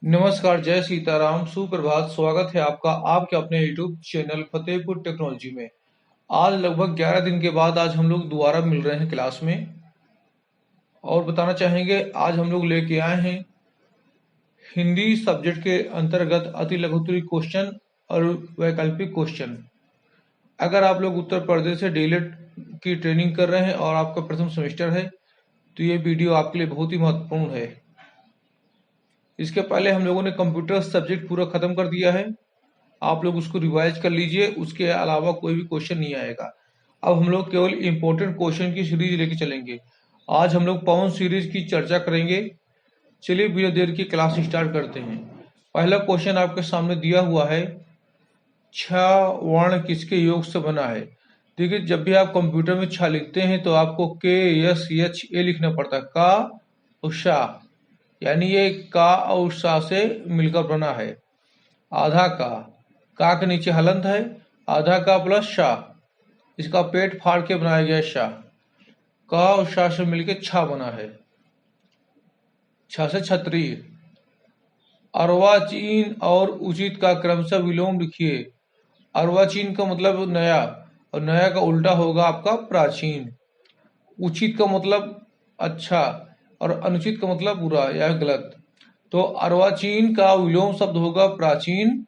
नमस्कार, जय सीताराम, सुप्रभात। स्वागत है आपका आपके अपने YouTube चैनल फतेहपुर टेक्नोलॉजी में। आज लगभग 11 दिन के बाद आज हम लोग दोबारा मिल रहे हैं क्लास में और बताना चाहेंगे आज हम लोग लेके आए हैं हिंदी सब्जेक्ट के अंतर्गत अति लघुत्तरीय क्वेश्चन और वैकल्पिक क्वेश्चन। अगर आप लोग उत्तर प्रदेश से डीएलएड की ट्रेनिंग कर रहे हैं और आपका प्रथम सेमेस्टर है तो ये वीडियो आपके लिए बहुत ही महत्वपूर्ण है। इसके पहले हम लोगों ने कंप्यूटर सब्जेक्ट पूरा खत्म कर दिया है, आप लोग उसको रिवाइज कर लीजिए। उसके अलावा कोई भी क्वेश्चन नहीं आएगा। अब हम लोग केवल इंपॉर्टेंट क्वेश्चन की सीरीज लेके चलेंगे। आज हम लोग पवन सीरीज की चर्चा करेंगे। चलिए बिना देर की क्लास स्टार्ट करते हैं। पहला क्वेश्चन आपके सामने दिया हुआ है, छ वर्ण किसके योग से बना है। देखिए, जब भी आप कंप्यूटर में छ लिखते हैं तो आपको के एस एच ए लिखना पड़ता है, का और शा, यानी ये का और शा से मिलकर बना है। आधा का के नीचे हलंत है, आधा का प्लस शाह, इसका पेट फाड़ के बनाया गया शाह। का और शाह से मिलकर छा बना है, छा से क्षत्रिय। अर्वाचीन और उचित का क्रमशः विलोम लिखिए। अर्वाचीन का मतलब नया और नया का उल्टा होगा आपका प्राचीन। उचित का मतलब अच्छा और अनुचित का मतलब बुरा या गलत। तो अर्वाचीन का विलोम शब्द होगा प्राचीन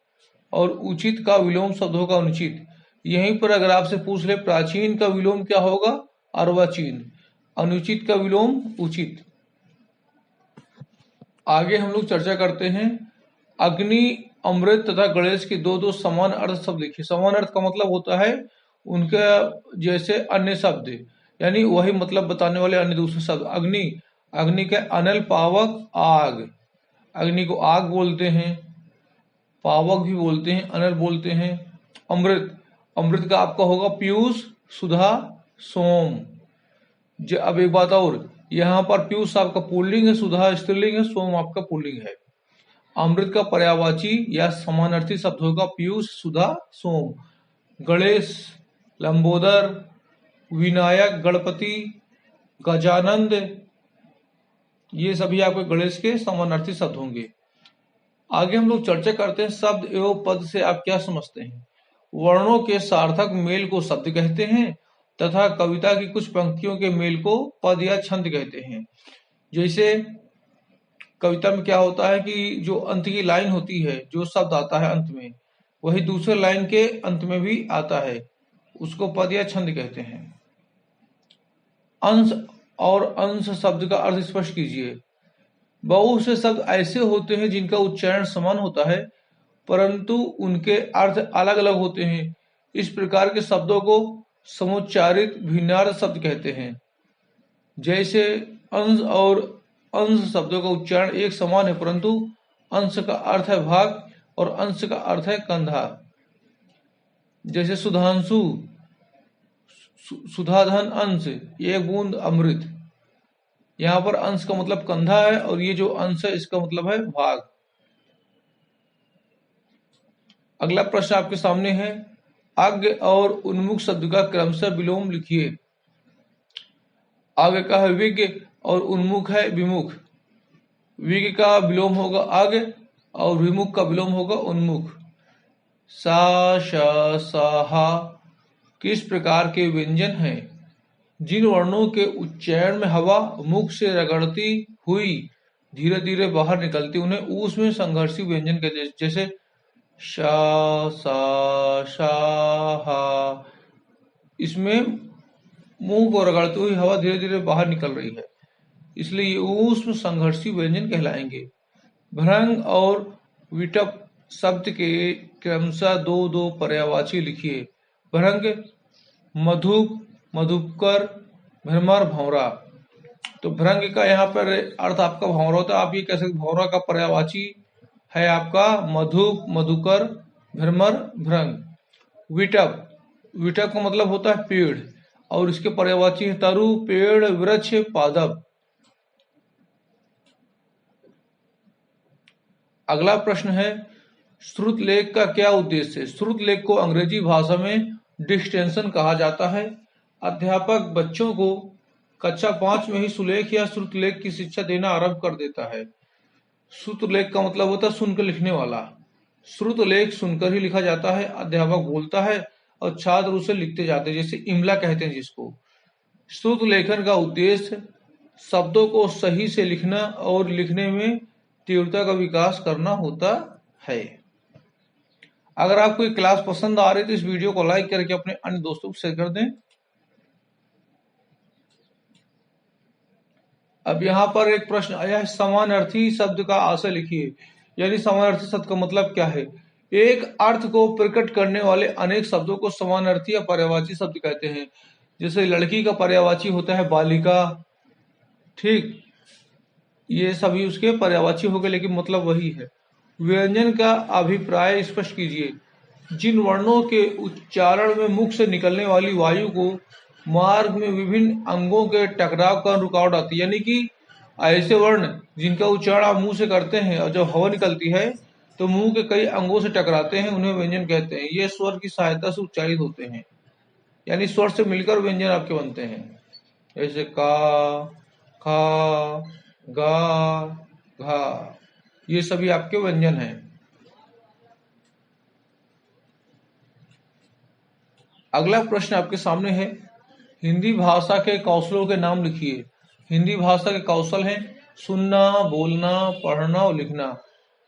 और उचित का विलोम शब्द होगा अनुचित। यहीं पर अगर आपसे पूछ ले प्राचीन का विलोम क्या होगा, अर्वाचीन, अनुचित का विलोम उचित। आगे हम लोग चर्चा करते हैं। अग्नि, अमृत तथा गणेश के दो दो समान अर्थ शब्द लिखिए। समान अर्थ का मतलब होता है उनका जैसे अन्य शब्द, यानी वही मतलब बताने वाले अन्य दूसरे शब्द। अग्नि, अग्नि के अनल पावक आग, अग्नि को आग बोलते हैं, पावक भी बोलते हैं, अनल बोलते हैं। अमृत, अमृत का आपका होगा पीयूष, सुधा, सोम। अब एक बात और, यहाँ पर पीयूष आपका पुल्लिंग है, सुधा स्त्रीलिंग है, सोम आपका पुल्लिंग है। अमृत का पर्यायवाची या समानार्थी शब्द होगा पीयूष, सुधा, सोम। गणेश, लंबोदर, विनायक, गणपति, गजानंद, ये सभी आपके गणेश के समानार्थी शब्द होंगे। आगे हम लोग चर्चा करते हैं शब्द एवं पद से आप क्या समझते हैं। वर्णों के सार्थक मेल को शब्द कहते हैं तथा कविता की कुछ पंक्तियों के मेल को पद या छंद कहते हैं। जैसे कविता में क्या होता है कि जो अंत की लाइन होती है, जो शब्द आता है अंत में, वही दूसरे लाइन के अंत में भी आता है, उसको पद या छंद कहते हैं। अंश और अंश शब्द का अर्थ स्पष्ट कीजिए। बहुत से शब्द ऐसे होते हैं जिनका उच्चारण समान होता है परंतु उनके अर्थ अलग अलग होते हैं। इस प्रकार के शब्दों को समुच्चारित भिन्नार्थ शब्द कहते हैं। जैसे अंश और अंश शब्दों का उच्चारण एक समान है परंतु अंश का अर्थ है भाग और अंश का अर्थ है कंधा। जैसे सुधांशु, सुधाधन अंश, एक बूंद अमृत। यहाँ पर अंश का मतलब कंधा है और ये जो अंश है इसका मतलब है भाग। अगला प्रश्न आपके सामने है, आज्ञ और उन्मुख शब्द का क्रमशः विलोम लिखिए। आज्ञ का है विज्ञ और उन्मुख है विमुख। विज्ञ का विलोम होगा आज्ञ और विमुख का विलोम होगा उन्मुख। सा, श, सा, किस प्रकार के व्यंजन हैं। जिन वर्णों के उच्चारण में हवा मुख से रगड़ती हुई धीरे धीरे बाहर निकलती उन्हें ऊष्म में संघर्षी व्यंजन कहते हैं। जैसे शा, सा, शा, हा, इसमें मुंह को रगड़ती हुई हवा धीरे धीरे बाहर निकल रही है, इसलिए ये ऊष्म संघर्षी व्यंजन कहलाएंगे। भ्रंग और विटप शब्द के क्रमशः दो दो पर्यायवाची लिखिए। भ्रंग, मधुप, मधुकर, भ्रमर, भंवरा। तो भ्रंग का यहाँ पर अर्थ आपका भंवरा होता है। आप ये कह सकते भंवरा का पर्यायवाची है आपका मधुप, मधुकर, भ्रमर, भ्रंग। विटप, विटप का मतलब होता है पेड़ और इसके पर्यायवाची है तरु, पेड़, वृक्ष, पादप। अगला प्रश्न है, श्रुत लेख का क्या उद्देश्य है। श्रुत लेख को अंग्रेजी भाषा में डिक्टेंशन कहा जाता है। अध्यापक बच्चों को कक्षा 5 में ही सुलेख या श्रुत लेख की शिक्षा देना आरंभ कर देता है। श्रुतलेख का मतलब होता है सुनकर लिखने वाला। श्रुतलेख सुनकर ही लिखा जाता है, अध्यापक बोलता है और छात्र उसे लिखते जाते हैं, जैसे इमला कहते हैं जिसको। श्रुत लेखन का उद्देश्य शब्दों को सही से लिखना और लिखने में तीव्रता का विकास करना होता है। अगर आपको ये क्लास पसंद आ रही है तो इस वीडियो को लाइक करके अपने अन्य दोस्तों को शेयर कर दें। अब यहाँ पर एक प्रश्न आया है, समानार्थी शब्द का आशय लिखिए। यानी समानार्थी शब्द का मतलब क्या है? एक अर्थ को प्रकट करने वाले अनेक शब्दों को समानार्थी या पर्यायवाची शब्द कहते हैं। जैसे लड़की का पर्यायवाची होता है बालिका, ठीक, ये सभी उसके पर्यायवाची हो गए, लेकिन मतलब वही है। व्यंजन का अभिप्राय स्पष्ट कीजिए। जिन वर्णों के उच्चारण में मुख से निकलने वाली वायु को मार्ग में विभिन्न अंगों के टकराव का रुकावट आती है, यानी कि ऐसे वर्ण जिनका उच्चारण आप मुंह से करते हैं और जब हवा निकलती है तो मुंह के कई अंगों से टकराते हैं, उन्हें व्यंजन कहते हैं। ये स्वर की सहायता से उच्चारित होते हैं, यानी स्वर से मिलकर व्यंजन आपके बनते हैं, जैसे का, खा, गा, घा, ये सभी आपके व्यंजन हैं। अगला प्रश्न आपके सामने है, हिंदी भाषा के कौशलों के नाम लिखिए। हिंदी भाषा के कौशल हैं सुनना, बोलना, पढ़ना और लिखना।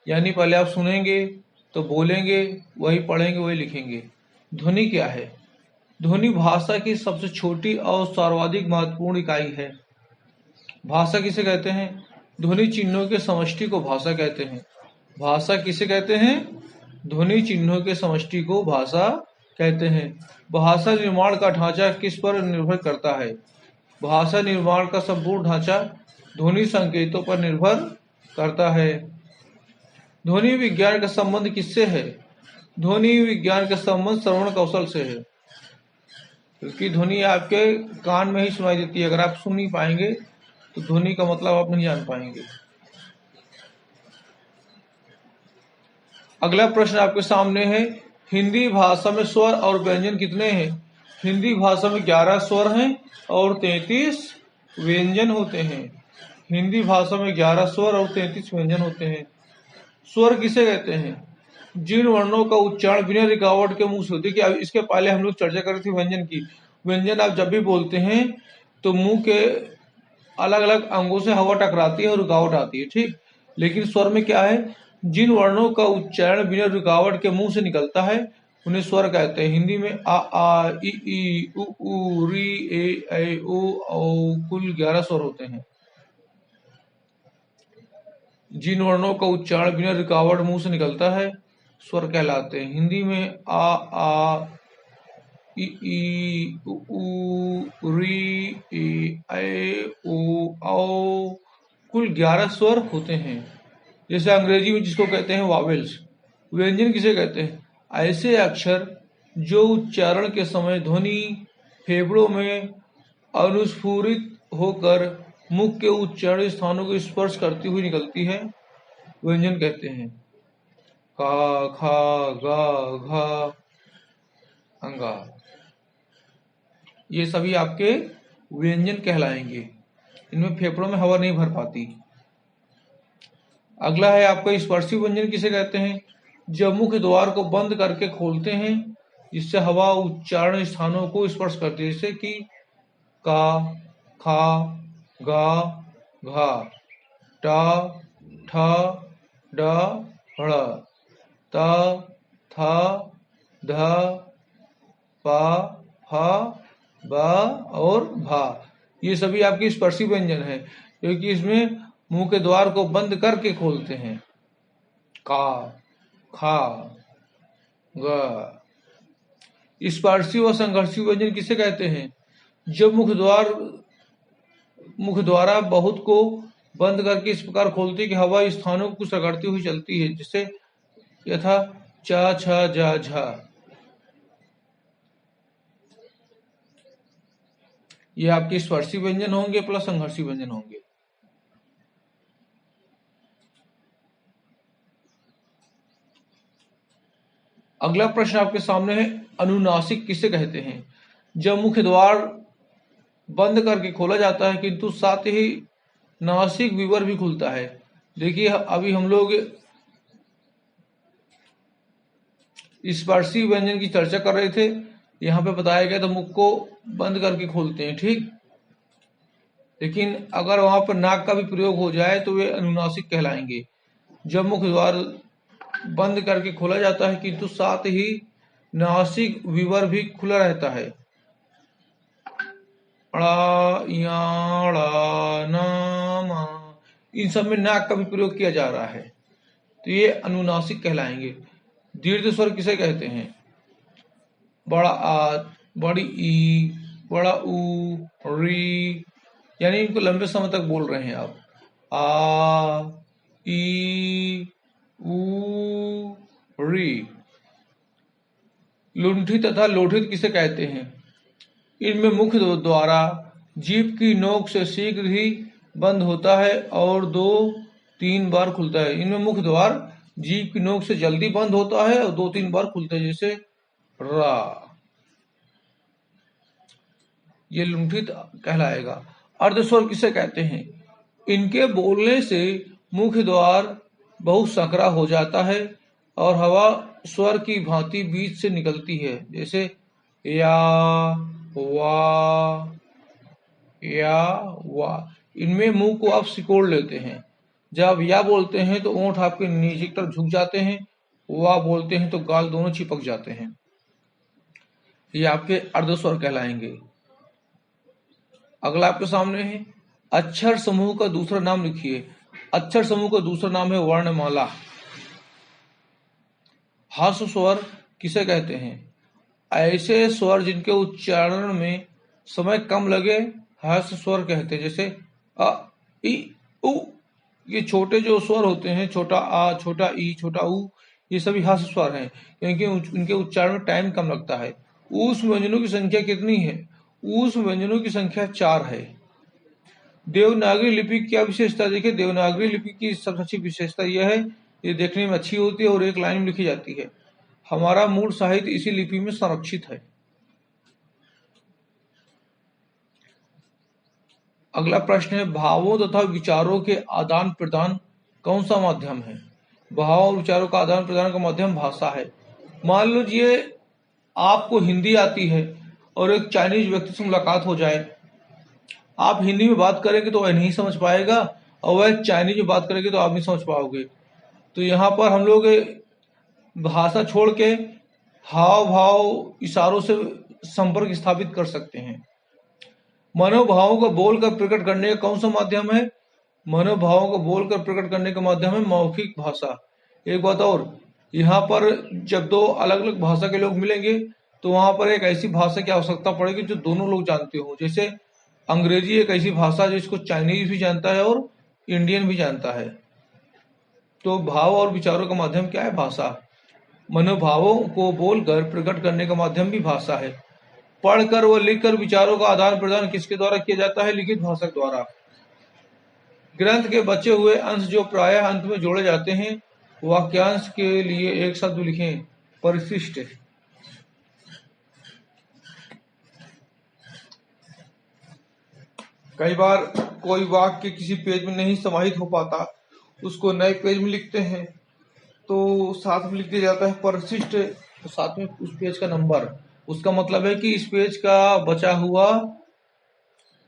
यानी पहले आप सुनेंगे तो बोलेंगे, वही पढ़ेंगे वही लिखेंगे। ध्वनि क्या है? ध्वनि भाषा की सबसे छोटी और सर्वाधिक महत्वपूर्ण इकाई है। भाषा किसे कहते हैं? ध्वनि चिन्हों के समष्टि को भाषा कहते हैं। भाषा किसे कहते हैं? ध्वनि चिन्हों के समष्टि को भाषा कहते हैं। भाषा निर्माण का ढांचा किस पर निर्भर करता है? भाषा निर्माण का संपूर्ण ढांचा ध्वनि संकेतों पर निर्भर करता है। ध्वनि विज्ञान का संबंध किससे है? ध्वनि विज्ञान का संबंध श्रवण कौशल से है, क्योंकि ध्वनि आपके कान में ही सुनाई देती है। अगर आप सुन नहीं पाएंगे तो ध्वनि का मतलब आप नहीं जान पाएंगे। अगला प्रश्न आपके सामने है, हिंदी भाषा में स्वर और व्यंजन कितने हैं? हिंदी भाषा में 11 स्वर हैं और 33 व्यंजन होते हैं। हिंदी भाषा में 11 स्वर और 33 व्यंजन होते हैं। स्वर किसे कहते हैं? जिन वर्णों का उच्चारण बिना रुकावट के मुंह से होती है। कि इसके पहले हम लोग चर्चा कर रहे थे व्यंजन की। व्यंजन आप जब भी बोलते हैं तो मुंह के अलग अलग अंगों से हवा टकराती है और रुकावट आती है, ठीक। लेकिन स्वर में क्या है? जिन वर्णों का उच्चारण बिना रुकावट के मुंह से निकलता है उन्हें स्वर कहते हैं। हिंदी में आ ई उ री ए ओ कुल 11 स्वर होते हैं। जिन वर्णों का उच्चारण बिना रुकावट मुंह से निकलता है स्वर कहलाते हैं। हिंदी में आ ई उ री ए ओ कुल 11 स्वर होते हैं। जैसे अंग्रेजी में जिसको कहते हैं वावेल्स। व्यंजन किसे कहते हैं? ऐसे अक्षर जो उच्चारण के समय ध्वनि फेफड़ों में अनुस्फूरित होकर मुख के उच्चारण स्थानों को स्पर्श करती हुई निकलती है, व्यंजन कहते हैं। का, खा, गा, घा, अंगा, ये सभी आपके व्यंजन कहलाएंगे। इनमें फेफड़ों में हवा नहीं भर पाती। अगला है आपका स्पर्शी व्यंजन किसे कहते हैं? जब मुख द्वार को बंद करके खोलते हैं जिससे हवा उच्चारण स्थानों को स्पर्श करती है, जैसे कि का, खा, गा, घा, टा, ठा, डा, हड़ा, ता, था, धा, पा, फा, बा और भा। ये सभी आपकी स्पर्शी व्यंजन है, क्योंकि इसमें मुंह के द्वार को बंद करके खोलते हैं। का, खा, गा। स्पर्शी व संघर्षी व्यंजन किसे कहते हैं? जब मुख द्वारा बहुत को बंद करके इस प्रकार खोलती कि हवा स्थानों को रगड़ती हुई चलती है, जिससे यथा चा, छा, जा, झा। ये आपके स्पर्शी व्यंजन होंगे प्लस संघर्षी व्यंजन होंगे। अगला प्रश्न आपके सामने है, अनुनासिक किसे कहते हैं? जब मुख्य द्वार बंद करके खोला जाता है किंतु साथ ही नासिक विवर भी खुलता है, देखिए अभी हम लोग स्पर्शी व्यंजन की चर्चा कर रहे थे। यहाँ पे बताया गया तो मुख को बंद करके खोलते हैं, ठीक। लेकिन अगर वहां पर नाक का भी प्रयोग हो जाए तो वे अनुनासिक कहलाएंगे। जब मुख द्वार बंद करके खोला जाता है किंतु साथ ही नासिक विवर भी खुला रहता है। अड़ा, या, ड़ा, ना, मा, इन सब में नाक का भी प्रयोग किया जा रहा है, तो ये अनुनासिक कहलाएंगे। दीर्घ स्वर किसे कहते हैं? बड़ा आ, बड़ी ई, बड़ा ऊ, री, यानी इनको लंबे समय तक बोल रहे हैं आप। आ, ई, ऊ, री। लुंठी तथा लोठित किसे कहते हैं? इनमें मुख द्वारा जीभ की नोक से शीघ्र ही बंद होता है और 2-3 बार खुलता है। इनमें मुख द्वार जीभ की नोक से जल्दी बंद होता है और 2-3 बार खुलता है, जैसे रा। ये लुंठित कहलाएगा। अर्धस्वर किसे कहते हैं? इनके बोलने से मुख द्वार बहुत संकरा हो जाता है और हवा स्वर की भांति बीच से निकलती है, जैसे या, वा, या, वा। इनमें मुंह को आप सिकोड़ लेते हैं। जब या बोलते हैं तो ओंठ आपके नीचे की तरफ झुक जाते हैं, वा बोलते हैं तो गाल दोनों चिपक जाते हैं। ये आपके अर्धस्वर कहलाएंगे। अगला आपके सामने है अक्षर समूह का दूसरा नाम लिखिए। अक्षर समूह का दूसरा नाम है वर्णमाला। हास्य स्वर किसे कहते हैं? ऐसे स्वर जिनके उच्चारण में समय कम लगे हास्य स्वर कहते हैं, जैसे अ, इ, उ। ये छोटे जो स्वर होते हैं, छोटा आ, छोटा ई, छोटा उ, ये सभी हास्य स्वर हैं क्योंकि इनके उच्चारण में टाइम कम लगता है। ऊष्म व्यंजनों की संख्या कितनी है? ऊष्म व्यंजनों की संख्या 4 है। देवनागरी लिपि की क्या विशेषता? देखिए देवनागरी लिपि की सबसे अच्छी विशेषता यह है, ये देखने में अच्छी होती है और एक लाइन में लिखी जाती है। हमारा मूल साहित्य इसी लिपि में संरक्षित है। अगला प्रश्न है भावों तथा विचारों के आदान प्रदान कौन सा माध्यम है? भावों और विचारों का आदान प्रदान का माध्यम भाषा है। मान लीजिए आपको हिंदी आती है और एक चाइनीज व्यक्ति से मुलाकात हो जाए, आप हिंदी में बात करेंगे तो वह नहीं समझ पाएगा और वह चाइनीज में बात करेंगे तो आप नहीं समझ पाओगे। तो यहाँ पर हम लोग भाषा छोड़ के हाव भाव इशारों से संपर्क स्थापित कर सकते हैं। मनोभावों को बोलकर प्रकट करने का कौन सा माध्यम है? मनोभावों को बोलकर प्रकट करने का माध्यम है मौखिक भाषा। एक बात और, यहाँ पर जब दो अलग अलग भाषा के लोग मिलेंगे तो वहां पर एक ऐसी भाषा की आवश्यकता पड़ेगी जो दोनों लोग जानते हो। जैसे अंग्रेजी एक ऐसी भाषा जिसको चाइनीज भी जानता है और इंडियन भी जानता है। तो भाव और विचारों का माध्यम क्या है? भाषा। मनोभावों को बोलकर प्रकट करने का माध्यम भी भाषा है। पढ़कर व लिखकर विचारों का आदान प्रदान किसके द्वारा किया जाता है? लिखित भाषा द्वारा। ग्रंथ के बचे हुए अंश जो प्रायः अंत में जोड़े जाते हैं, वाक्यांश के लिए एक शब्द लिखें, परिशिष्ट। कई बार कोई वाक्य किसी पेज में नहीं समाहित हो पाता, उसको नए पेज में लिखते हैं तो साथ में लिख दिया जाता है परिशिष्ट, तो साथ में उस पेज का नंबर। उसका मतलब है कि इस पेज का बचा हुआ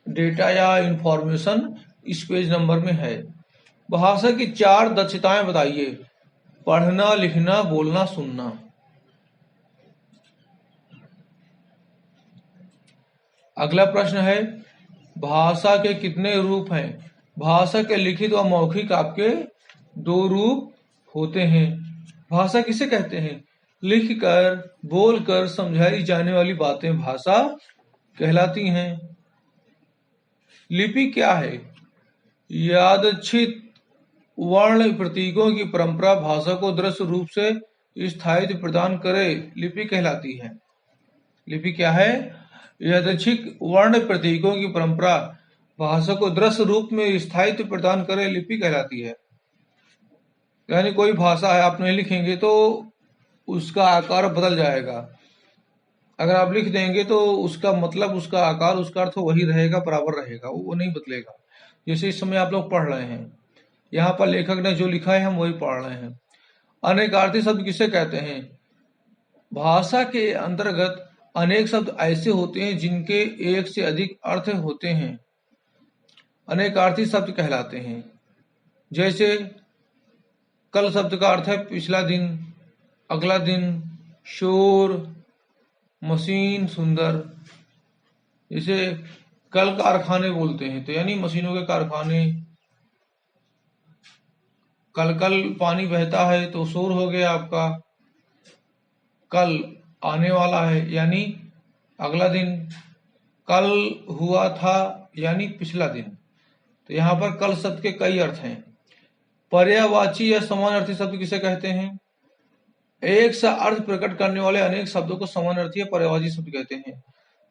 डेटा या इंफॉर्मेशन इस पेज नंबर में है। भाषा की 4 दक्षताएं बताइए। पढ़ना, लिखना, बोलना, सुनना। अगला प्रश्न है भाषा के कितने रूप हैं? भाषा के लिखित व मौखिक आपके 2 रूप होते हैं। भाषा किसे कहते हैं? लिखकर, बोलकर समझाई जाने वाली बातें भाषा कहलाती हैं। लिपि क्या है? यादृच्छिक वर्ण प्रतीकों की परंपरा भाषा को दृश्य रूप से स्थायित्व प्रदान करे, लिपि कहलाती है। लिपि क्या है? यादृच्छिक वर्ण प्रतीकों की परंपरा भाषा को दृश्य रूप में स्थायित्व प्रदान करे, लिपि कहलाती है। यानी कोई भाषा है, आप नहीं लिखेंगे तो उसका आकार बदल जाएगा। अगर आप लिख देंगे तो उसका मतलब, उसका आकार, उसका अर्थ वही रहेगा, बराबर रहेगा, वो नहीं बदलेगा। जैसे इस समय आप लोग पढ़ रहे हैं, यहाँ पर लेखक ने जो लिखा है हम वही पढ़ रहे हैं। अनेकार्थी शब्द किसे कहते हैं? भाषा के अंतर्गत अनेक शब्द ऐसे होते हैं जिनके एक से अधिक अर्थ होते हैं, अनेकार्थी शब्द कहलाते हैं। जैसे कल शब्द का अर्थ है पिछला दिन, अगला दिन, शोर, मशीन, सुंदर। जैसे कल कारखाने बोलते हैं तो यानी मशीनों के कारखाने। कल कल पानी बहता है तो शोर हो गया आपका। कल आने वाला है यानी अगला दिन। कल हुआ था यानी पिछला दिन। तो यहाँ पर कल शब्द के कई अर्थ हैं। पर्यायवाची या समानार्थी शब्द किसे कहते हैं? एक सा अर्थ प्रकट करने वाले अनेक शब्दों को समानार्थी या पर्यायवाची शब्द कहते हैं।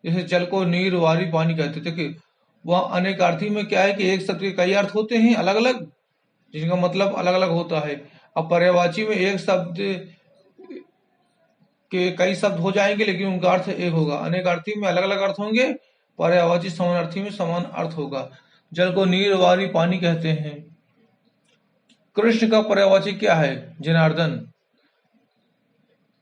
जैसे जल को नीर, वारी, पानी कहते थे कि वह अनेकार्थी में क्या है कि एक शब्द के कई अर्थ होते हैं अलग अलग, जिनका मतलब अलग अलग होता है। अब पर्यायवाची में एक शब्द के कई शब्द हो जाएंगे लेकिन उनका अर्थ एक होगा। अनेकार्थी में अलग अलग अर्थ होंगे, पर्यायवाची समानार्थी में समान अर्थ होगा। जल को नीर, वारी, पानी कहते हैं। कृष्ण का पर्यायवाची क्या है? जनार्दन।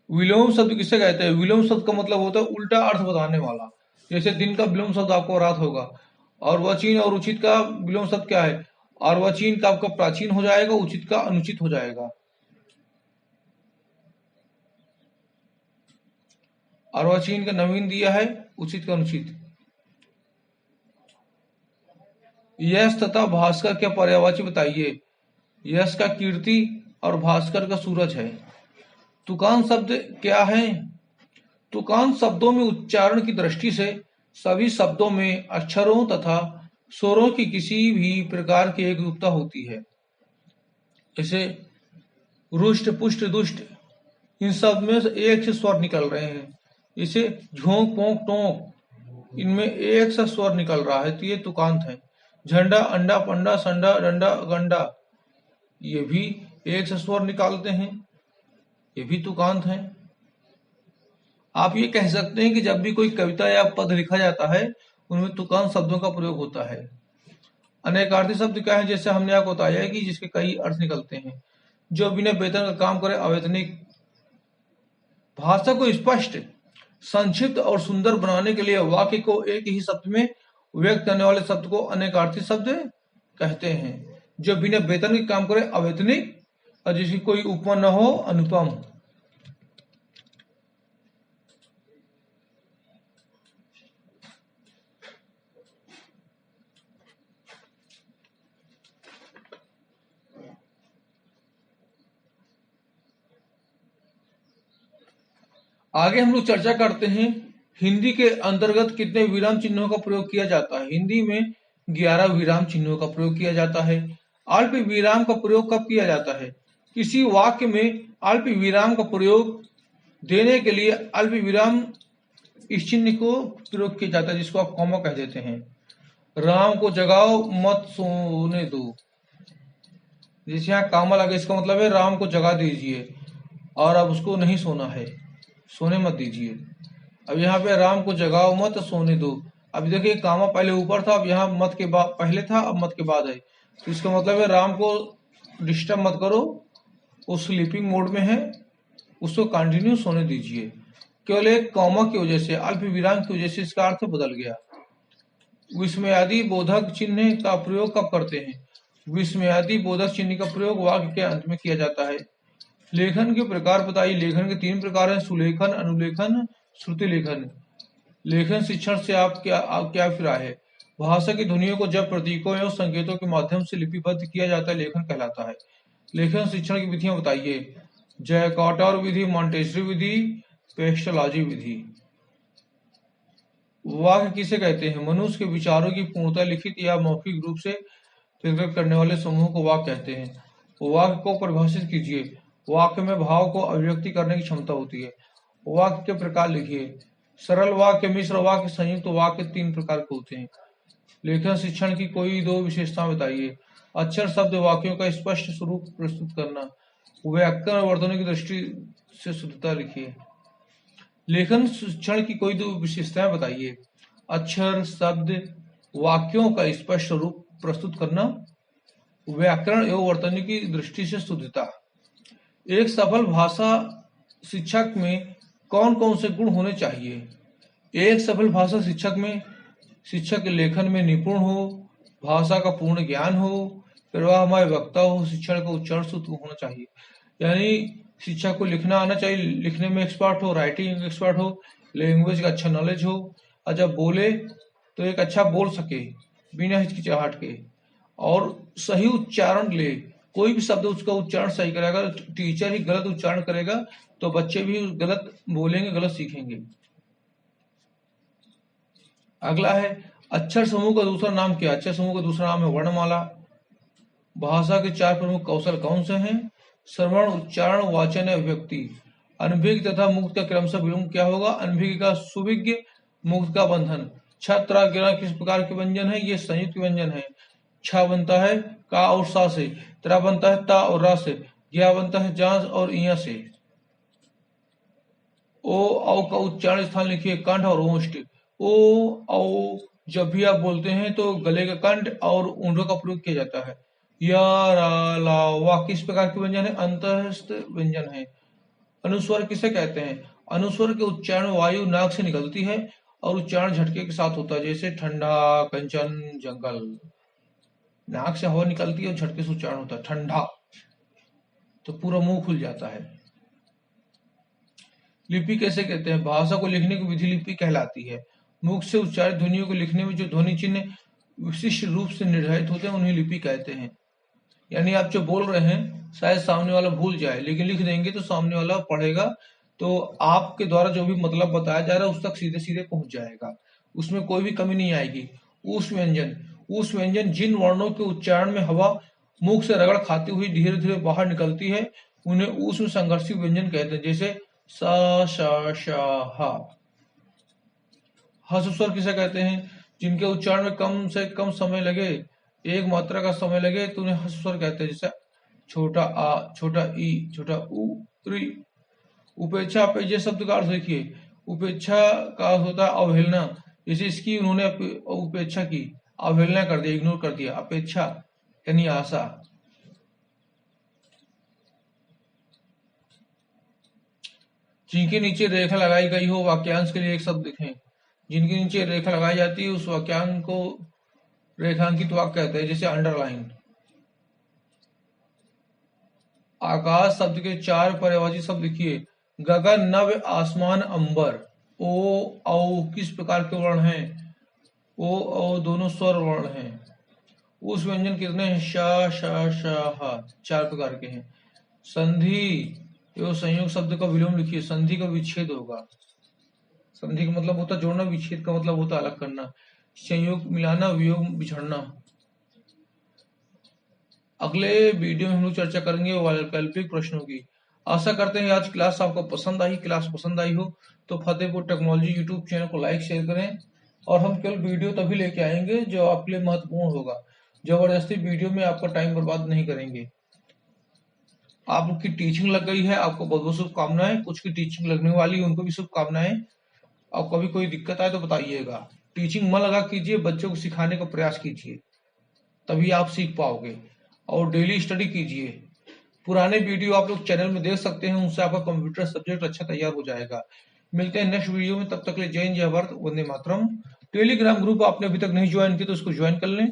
विलोम शब्द किसे कहते हैं? विलोम शब्द का मतलब होता है उल्टा अर्थ बताने वाला। जैसे दिन का विलोम शब्द आपको रात होगा। और वचीन और उचित का विलोम शब्द क्या है? और वचीन का आपका प्राचीन हो जाएगा, उचित का अनुचित हो जाएगा। अर्वाचीन का नवीन दिया है, उचित का अनुचित। यश तथा भास्कर क्या पर्यायवाची बताइए? यश का कीर्ति और भास्कर का सूरज है। तुकान शब्द क्या है? तुकान शब्दों में उच्चारण की दृष्टि से सभी शब्दों में अक्षरों तथा स्वरों की किसी भी प्रकार की एक रूपता होती है। जैसे रुष्ट, पुष्ट, दुष्ट, इन सब में से एक से स्वर निकल रहे हैं। जैसे झोंक, पोंक, टोंक, इनमें एक सा स्वर निकल रहा है तो ये तुकांत है। झंडा, अंडा, पंडा, संडा, डंडा, गंडा, ये भी एक से स्वर निकालते हैं, ये भी तुकांत है। आप ये कह सकते हैं कि जब भी कोई कविता या पद लिखा जाता है उनमें तुकांत शब्दों का प्रयोग होता है। अनेकार्थी शब्द क्या है? जैसे हमने आपको बताया है कि जिसके कई अर्थ निकलते हैं। जो बिना वेतन का काम करे अवैतनिक। भाषा को स्पष्ट, संक्षिप्त और सुंदर बनाने के लिए वाक्य को एक ही शब्द में व्यक्त करने वाले शब्द को अनेकार्थी शब्द कहते हैं। जो बिना वेतन के काम करे अवैतनिक, और जिसकी कोई उपमा न हो अनुपम। आगे हम लोग चर्चा करते हैं हिंदी के अंतर्गत कितने विराम चिन्हों का प्रयोग किया जाता है। हिंदी में 11 विराम चिन्हों का प्रयोग किया जाता है। अल्प विराम का प्रयोग कब किया जाता है? किसी वाक्य में अल्प विराम का प्रयोग देने के लिए अल्प विराम इस चिन्ह को प्रयोग किया जाता है, जिसको आप कॉमा कह देते हैं। राम को जगाओ मत सोने दो। जैसे यहाँ कामा लगे, इसका मतलब है राम को जगा दीजिए और अब उसको नहीं सोना है, सोने मत दीजिए। अब यहाँ पे राम को जगाओ मत सोने दो। अब देखिए कामा पहले ऊपर था, अब यहाँ मत के बाद पहले था, अब मत के बाद है। तो इसका मतलब है राम को डिस्टर्ब मत करो, वो स्लीपिंग मोड में है, उसको कंटिन्यू सोने दीजिए। केवल एक कॉमा की वजह से, अल्प विराम की वजह से इसका अर्थ बदल गया। विस्मयादि बोधक चिन्ह का प्रयोग कब करते हैं? विस्मयादि बोधक चिन्ह का प्रयोग वाक्य के अंत में किया जाता है। लेखन के प्रकार बताइए। लेखन के 3 प्रकार हैं, सुलेखन, अनुलेखन, श्रुति लेखन। लेखन शिक्षण से आप क्या फिर है? भाषा की ध्वनियों को जब प्रतीकों एवं संकेतों के माध्यम से लिपिबद्ध किया जाता है, लेखन कहलाता है। लेखन शिक्षण की विधियां बताइए। जैकार्टर विधि, मॉन्टेसरी विधि, पेस्टलॉजी विधि। वाक्य किसे कहते हैं? मनुष्य के विचारों की पूर्णतः लिखित या मौखिक रूप से प्रकट करने वाले समूह को वाक्य कहते हैं। वाक्य को परिभाषित कीजिए। वाक्य में भाव को अभिव्यक्ति करने की क्षमता होती है। वाक्य के प्रकार लिखिए। सरल वाक्य, मिश्र वाक्य, संयुक्त वाक्य 3 प्रकार के होते हैं। लेखन शिक्षण की कोई 2 विशेषताएं बताइए। अक्षर, शब्द, वाक्यों का स्पष्ट स्वरूप प्रस्तुत करना। व्याकरण और वर्तनों की दृष्टि से शुद्धता लिखिए। लेखन शिक्षण की कोई 2 विशेषताएं बताइए। अक्षर, शब्द, वाक्यों का स्पष्ट स्वरूप प्रस्तुत करना, व्याकरण एवं वर्तनी की दृष्टि से शुद्धता। एक सफल भाषा शिक्षक में कौन कौन से गुण होने चाहिए? एक सफल भाषा शिक्षक में शिक्षक के लेखन में निपुण हो, भाषा का पूर्ण ज्ञान हो, प्रवाहमय वक्ता हो, शिक्षण का उच्चारण शुद्ध होना चाहिए। यानी शिक्षक को लिखना आना चाहिए, लिखने में एक्सपर्ट हो, राइटिंग एक्सपर्ट हो, लैंग्वेज का अच्छा नॉलेज हो, और जब बोले तो एक अच्छा बोल सके बिना हिचकिचाहट के, और सही उच्चारण ले। कोई भी शब्द उसका उच्चारण सही करेगा, टीचर ही गलत उच्चारण करेगा तो बच्चे भी गलत बोलेंगे, गलत सीखेंगे। अगला है अक्षर समूह का दूसरा नाम क्या? अक्षर समूह का दूसरा नाम है वर्णमाला। भाषा के 4 प्रमुख कौशल कौन से हैं? श्रवण, उच्चारण, वाचन, अभिव्यक्ति। अनभिज्ञ तथा मुक्त का क्रमशः विलोम क्या होगा? अनभिज्ञ का सुविज्ञ, मुक्त का बंधन। छत्र गिरा किस प्रकार के व्यंजन है? ये संयुक्त व्यंजन है। छ बनता है का और सा से, त्रा बनता है ता और रा से, ज्ञा बनता है जांच और इया से। ओ औ का उच्चारण स्थान लिखिए कंठ और ओष्ठ। ओ औ जब भी आप बोलते हैं तो गले का कंठ और ऊंटों का प्रयोग किया जाता है। या रा ला वा किस प्रकार के व्यंजन है? अंतःस्थ व्यंजन है। अनुस्वर किसे कहते हैं? अनुस्वर के उच्चारण वायु नाक से निकलती है और उच्चारण झटके के साथ होता है, जैसे ठंडा, कंचन, जंगल। नाक से हवा निकलती है और झटके से उच्चारण होता है ठंडा, तो पूरा मुंह खुल जाता है। लिपि कैसे कहते हैं? भाषा को लिखने की विधि लिपि कहलाती है। मुख से उच्चारित ध्वनियों को लिखने में जो ध्वनि चिन्ह विशिष्ट रूप से निर्धारित होते हैं उन्हें लिपि कहते हैं। यानी आप जो बोल रहे हैं शायद सामने वाला भूल जाए, लेकिन लिख देंगे तो सामने वाला पढ़ेगा तो आपके द्वारा जो भी मतलब बताया जा रहा है उस तक सीधे सीधे पहुंच जाएगा, उसमें कोई भी कमी नहीं आएगी। उस व्यंजन, उस व्यंजन जिन वर्णों के उच्चारण में हवा मुख से रगड़ खाती हुई धीरे धीरे बाहर निकलती है उन्हें ऊष्म संघर्षी व्यंजन कहते हैं, जैसे सा श श हा। हस स्वर किसे कहते हैं? जिनके उच्चारण में कम से कम समय लगे, एक मात्रा का समय लगे तो उन्हें हस स्वर कहते हैं, जैसे छोटा आ, छोटा ई, छोटा उ, री। उपेक्षा अपेक्षा शब्द का अर्थ देखिए। उपेक्षा का अर्थ होता है अवहेलना, जैसे इसकी उन्होंने उपेक्षा की, अवहेलना कर दिया, इग्नोर कर दिया। अपेक्षा यानी आशा। जिनके नीचे रेखा लगाई गई हो वाक्यांश के लिए एक शब्द लिखें। जिनके नीचे रेखा लगाई जाती है उस वाक्यांश को रेखांकित वाक्य कहते हैं, जैसे अंडरलाइन। आकाश शब्द के 4 पर्यायवाची शब्द लिखिए। गगन, नभ, आसमान, अंबर। ओ औ किस प्रकार के वर्ण हैं? ओ औ दोनों स्वर वर्ण हैं। उस व्यंजन कितने हैं? श श श ह, 4 प्रकार के हैं। संधि एवं संयोग शब्द का विलोम लिखिए। संधि का विच्छेद होगा। संधि का मतलब होता है जोड़ना, विच्छेद का मतलब होता है अलग करना। संयोग मिलाना, वियोग बिछड़ना। अगले वीडियो में हम लोग चर्चा करेंगे वैकल्पिक प्रश्नों की। आशा करते हैं आज क्लास आपको पसंद आई। क्लास पसंद आई हो तो फतेहपुर टेक्नोलॉजी यूट्यूब चैनल को लाइक शेयर करें, और हम केवल वीडियो तभी लेके आएंगे जो आपके लिए महत्वपूर्ण होगा। जबरदस्ती वीडियो में आपका टाइम बर्बाद नहीं करेंगे। आपकी टीचिंग लग गई है, आपको बहुत बहुत शुभकामनाएं। कुछ की टीचिंग लगने वाली है, उनको भी शुभकामनाएं। और कभी कोई दिक्कत आए तो बताइएगा। टीचिंग मन लगा कीजिए, बच्चों को सिखाने का प्रयास कीजिए, तभी आप सीख पाओगे। और डेली स्टडी कीजिए। पुराने वीडियो आप लोग चैनल में देख सकते हैं, उनसे आपका कंप्यूटर सब्जेक्ट अच्छा तैयार हो जाएगा। मिलते हैं नेक्स्ट वीडियो में, तब तक के लिए जय हिंद, जय भारत, वंदे मातरम। टेलीग्राम ग्रुप आपने अभी तक नहीं ज्वाइन किया तो उसको ज्वाइन कर लें।